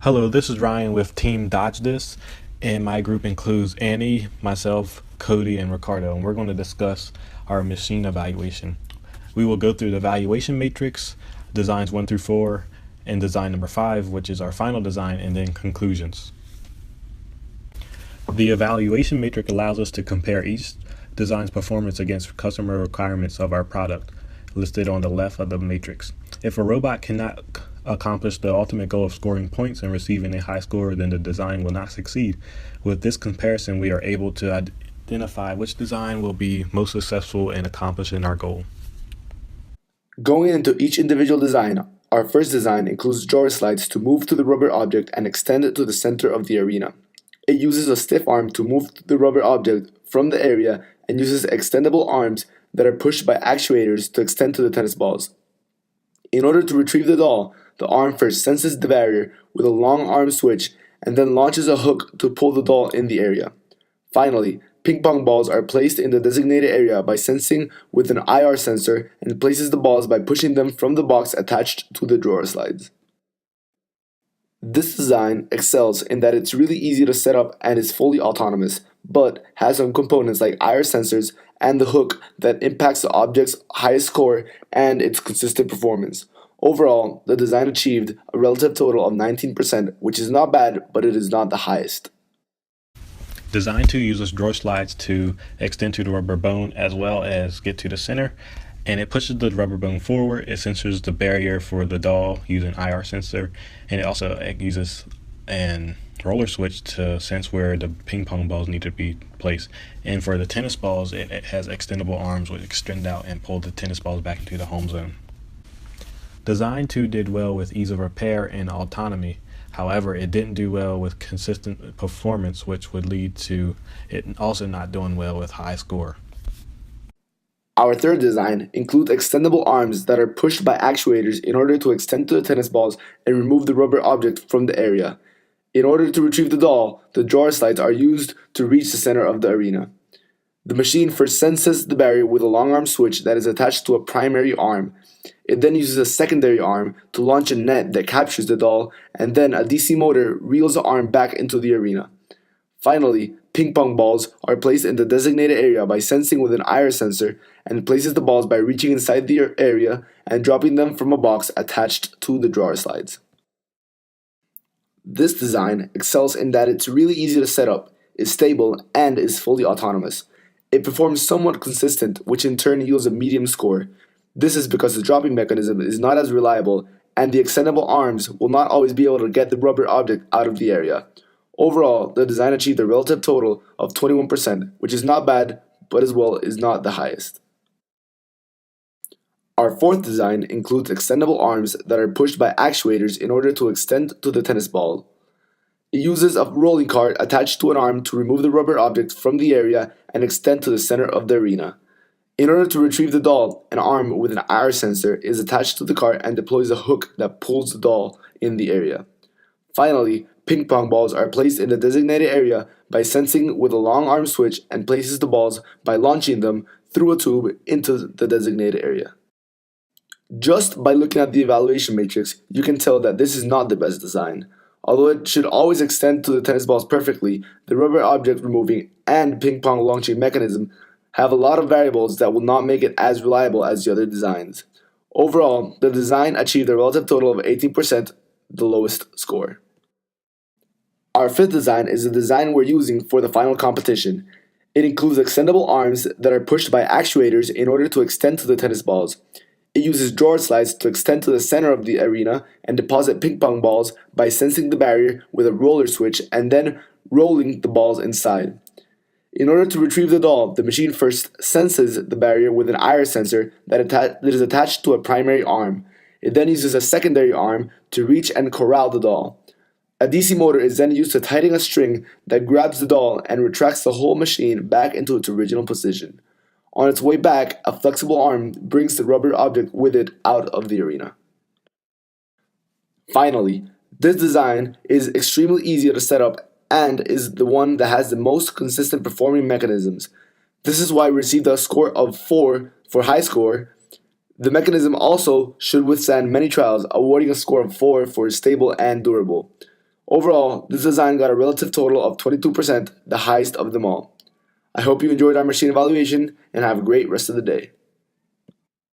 Hello, this is Ryan with Team Dodge This, and my group includes Annie, myself, Cody, and Ricardo, and we're going to discuss our machine evaluation. We will go through the evaluation matrix, designs 1 through 4, and design number 5, which is our final design, and then conclusions. The evaluation matrix allows us to compare each design's performance against customer requirements of our product, listed on the left of the matrix. If a robot cannot accomplish the ultimate goal of scoring points and receiving a high score, then the design will not succeed. With this comparison, we are able to identify which design will be most successful in accomplishing our goal. Going into each individual design, our first design includes drawer slides to move to the rubber object and extend it to the center of the arena. It uses a stiff arm to move the rubber object from the area and uses extendable arms that are pushed by actuators to extend to the tennis balls. In order to retrieve the doll, the arm first senses the barrier with a long arm switch and then launches a hook to pull the doll in the area. Finally, ping pong balls are placed in the designated area by sensing with an IR sensor and places the balls by pushing them from the box attached to the drawer slides. This design excels in that it's really easy to set up and is fully autonomous, but has some components like IR sensors and the hook that impacts the object's highest score and its consistent performance. Overall, the design achieved a relative total of 19%, which is not bad, but it is not the highest. Design 2 uses drawer slides to extend to the rubber bone as well as get to the center, and it pushes the rubber bone forward. It sensors the barrier for the doll using IR sensor, and it also uses an roller switch to sense where the ping pong balls need to be placed. And for the tennis balls, it has extendable arms which extend out and pull the tennis balls back into the home zone. Design 2 did well with ease of repair and autonomy. However, it didn't do well with consistent performance, which would lead to it also not doing well with high score. Our third design includes extendable arms that are pushed by actuators in order to extend to the tennis balls and remove the rubber object from the area. In order to retrieve the doll, the drawer slides are used to reach the center of the arena. The machine first senses the barrier with a long arm switch that is attached to a primary arm. It then uses a secondary arm to launch a net that captures the doll, and then a DC motor reels the arm back into the arena. Finally, ping pong balls are placed in the designated area by sensing with an IR sensor and places the balls by reaching inside the area and dropping them from a box attached to the drawer slides. This design excels in that it's really easy to set up, is stable, and is fully autonomous. It performs somewhat consistent, which in turn yields a medium score. This is because the dropping mechanism is not as reliable, and the extendable arms will not always be able to get the rubber object out of the area. Overall, the design achieved a relative total of 21%, which is not bad, but as well is not the highest. Our fourth design includes extendable arms that are pushed by actuators in order to extend to the tennis ball. It uses a rolling cart attached to an arm to remove the rubber object from the area and extend to the center of the arena. In order to retrieve the doll, an arm with an IR sensor is attached to the cart and deploys a hook that pulls the doll in the area. Finally, ping pong balls are placed in the designated area by sensing with a long arm switch and places the balls by launching them through a tube into the designated area. Just by looking at the evaluation matrix, you can tell that this is not the best design. Although it should always extend to the tennis balls perfectly, the rubber object removing and ping pong launching mechanism have a lot of variables that will not make it as reliable as the other designs. Overall, the design achieved a relative total of 18%, the lowest score. Our fifth design is the design we're using for the final competition. It includes extendable arms that are pushed by actuators in order to extend to the tennis balls. It uses drawer slides to extend to the center of the arena and deposit ping pong balls by sensing the barrier with a roller switch and then rolling the balls inside. In order to retrieve the doll, the machine first senses the barrier with an IR sensor that is attached to a primary arm. It then uses a secondary arm to reach and corral the doll. A DC motor is then used to tighten a string that grabs the doll and retracts the whole machine back into its original position. On its way back, a flexible arm brings the rubber object with it out of the arena. Finally, this design is extremely easy to set up and is the one that has the most consistent performing mechanisms. This is why we received a score of 4 for high score. The mechanism also should withstand many trials, awarding a score of 4 for stable and durable. Overall, this design got a relative total of 22%, the highest of them all. I hope you enjoyed our machine evaluation and have a great rest of the day.